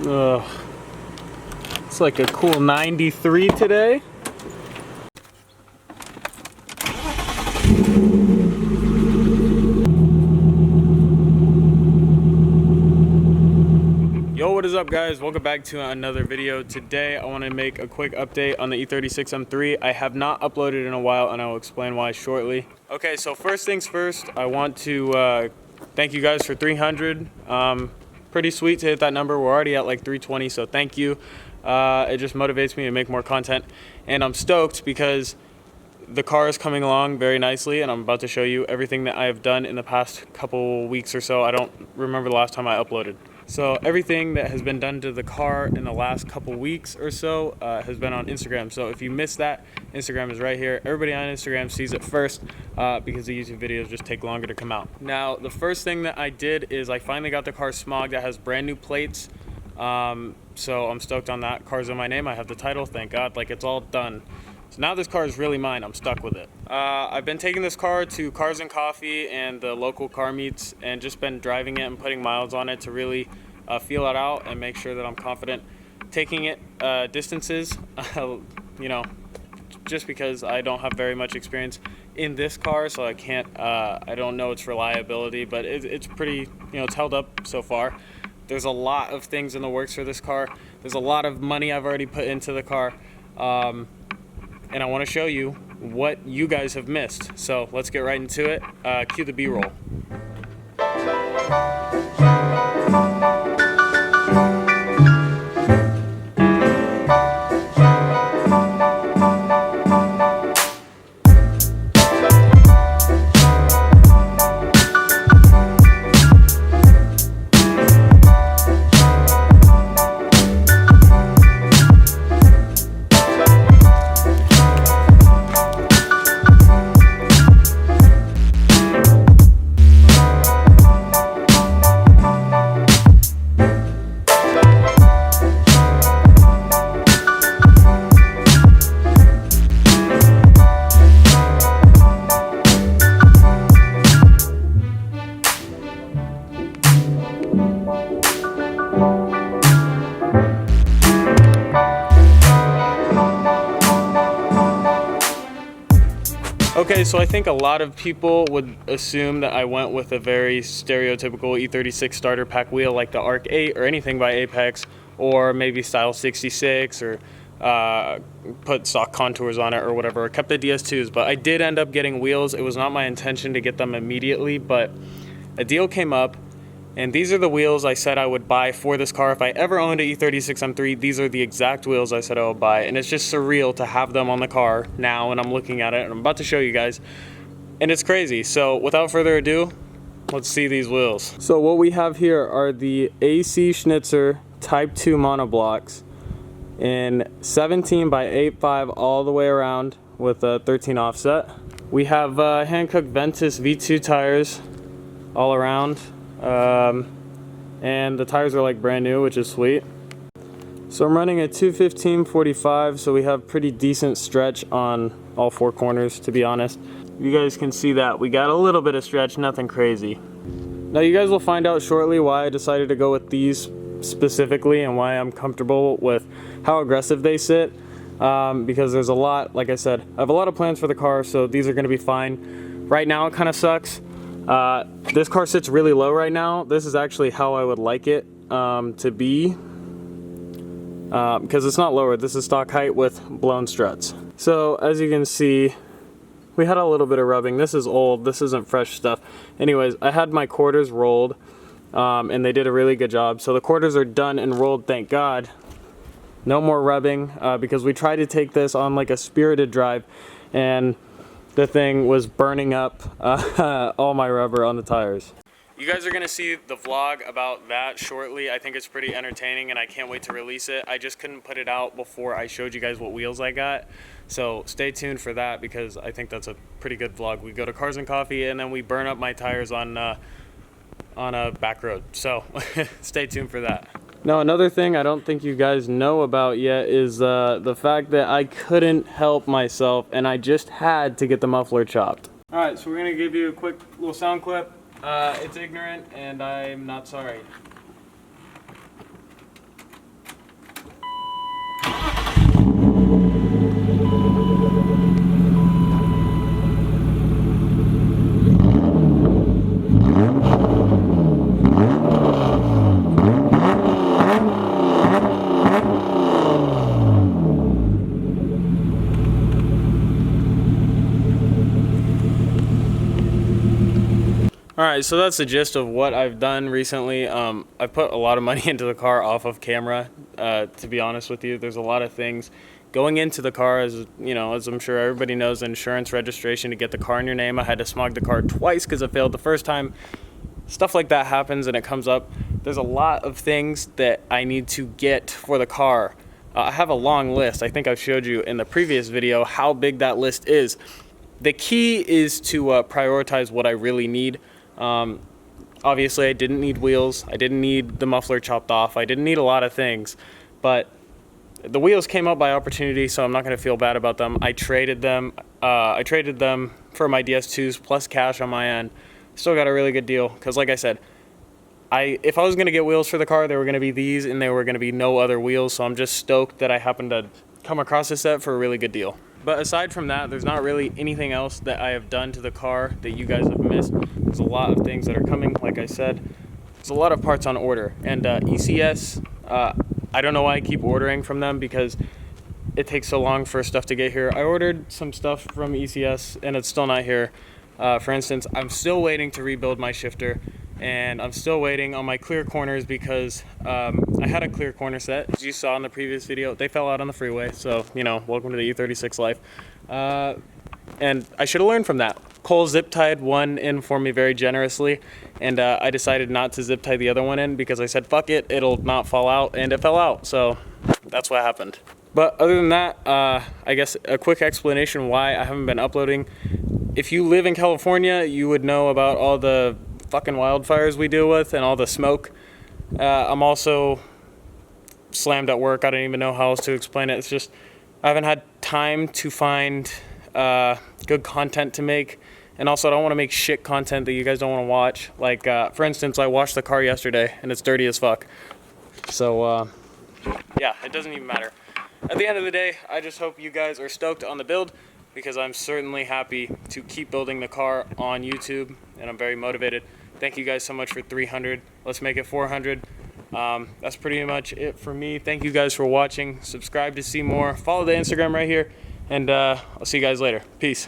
Ugh. It's like a cool 93 today. Yo, what is up guys? Welcome back to another video. Today I want to make a quick update on the E36 M3. I have not uploaded in a while and I will explain why shortly. Okay, so first things first, I want to thank you guys for 300. Pretty sweet to hit that number. We're already at like 320, so thank you. It just motivates me to make more content, and I'm stoked because the car is coming along very nicely, and I'm about to show you everything that I have done in the past couple weeks or so. I don't remember the last time I uploaded. So everything that has been done to the car in the last couple weeks or so has been on Instagram. So if you missed that, Instagram is right here. Everybody on Instagram sees it first because the YouTube videos just take longer to come out. Now, the first thing that I did is I finally got the car smogged. That has brand new plates. So I'm stoked on that. Car's in my name. I have the title, thank God. Like, it's all done. So now this car is really mine. I'm stuck with it. I've been taking this car to Cars and Coffee and the local car meets and just been driving it and putting miles on it to really feel it out and make sure that I'm confident taking it distances, you know, just because I don't have very much experience in this car, so I can't, I don't know its reliability, but it's pretty, you know, it's held up so far. There's a lot of things in the works for this car. There's a lot of money I've already put into the car. And I want to show you what you guys have missed. So let's get right into it. Cue the B-roll. Okay, so I think a lot of people would assume that I went with a very stereotypical E36 starter pack wheel like the Arc 8 or anything by Apex, or maybe style 66 or put stock contours on it or whatever, or kept the DS2s, but I did end up getting wheels. It was not my intention to get them immediately, but a deal came up. And these are the wheels I said I would buy for this car. If I ever owned an E36 M3, these are the exact wheels I said I would buy. And it's just surreal to have them on the car now, and I'm looking at it, and I'm about to show you guys. And it's crazy. So without further ado, let's see these wheels. So what we have here are the AC Schnitzer Type 2 monoblocks in 17 by 8.5 all the way around with a 13 offset. We have Hankook Ventus V2 tires all around. And the tires are like brand new, which is sweet. So I'm running a 215/45, so we have pretty decent stretch on all four corners, to be honest. You guys can see that we got a little bit of stretch, nothing crazy. Now you guys will find out shortly why I decided to go with these specifically and why I'm comfortable with how aggressive they sit, because there's a lot, like I said, I have a lot of plans for the car, so these are going to be fine. Right now it kind of sucks. This car sits really low right now. This is actually how I would like it to be, because it's not lower. This is stock height with blown struts. So as you can see, we had a little bit of rubbing. This is old. This isn't fresh stuff. Anyways, I had my quarters rolled, and they did a really good job. So the quarters are done and rolled, thank God. No more rubbing, because we tried to take this on like a spirited drive, and the thing was burning up all my rubber on the tires. You guys are gonna see the vlog about that shortly. I think it's pretty entertaining and I can't wait to release it. I just couldn't put it out before I showed you guys what wheels I got. So stay tuned for that because I think that's a pretty good vlog. We go to Cars and Coffee and then we burn up my tires on a back road. So stay tuned for that. Now another thing I don't think you guys know about yet is the fact that I couldn't help myself and I just had to get the muffler chopped. Alright, so we're going to give you a quick little sound clip. It's ignorant and I'm not sorry. All right, so that's the gist of what I've done recently. I put a lot of money into the car off of camera, to be honest with you. There's a lot of things going into the car, as you know, as I'm sure everybody knows, insurance, registration to get the car in your name. I had to smog the car twice because it failed the first time. Stuff like that happens and it comes up. There's a lot of things that I need to get for the car. I have a long list. I think I showed you in the previous video how big that list is. The key is to prioritize what I really need. Obviously, I didn't need wheels. I didn't need the muffler chopped off. I didn't need a lot of things, but the wheels came up by opportunity, so I'm not going to feel bad about them. I traded them. I traded them for my DS2s plus cash on my end. Still got a really good deal because, like I said, if I was going to get wheels for the car, they were going to be these, and there were going to be no other wheels. So I'm just stoked that I happened to come across this set for a really good deal. But aside from that, there's not really anything else that I have done to the car that you guys have missed. There's a lot of things that are coming, like I said. There's a lot of parts on order. And ECS, I don't know why I keep ordering from them because it takes so long for stuff to get here. I ordered some stuff from ECS and it's still not here. For instance, I'm still waiting to rebuild my shifter, and I'm still waiting on my clear corners because I had a clear corner set, as you saw in the previous video. They fell out on the freeway, so, you know, welcome to the E36 life. And I should have learned from that. Cole zip tied one in for me very generously, and I decided not to zip tie the other one in because I said, fuck it, it'll not fall out, and it fell out, so that's what happened. But other than that, I guess a quick explanation why I haven't been uploading. If you live in California, you would know about all the fucking wildfires we deal with and all the smoke. I'm also slammed at work. I don't even know how else to explain it. It's just I haven't had time to find good content to make, and also I don't want to make shit content that you guys don't want to watch. Like for instance, I washed the car yesterday and it's dirty as fuck. So yeah, it doesn't even matter. At the end of the day, I just hope you guys are stoked on the build, because I'm certainly happy to keep building the car on YouTube, and I'm very motivated. Thank you guys so much for 300. Let's make it 400. That's pretty much it for me. Thank you guys for watching. Subscribe to see more. Follow the Instagram right here, and I'll see you guys later. Peace.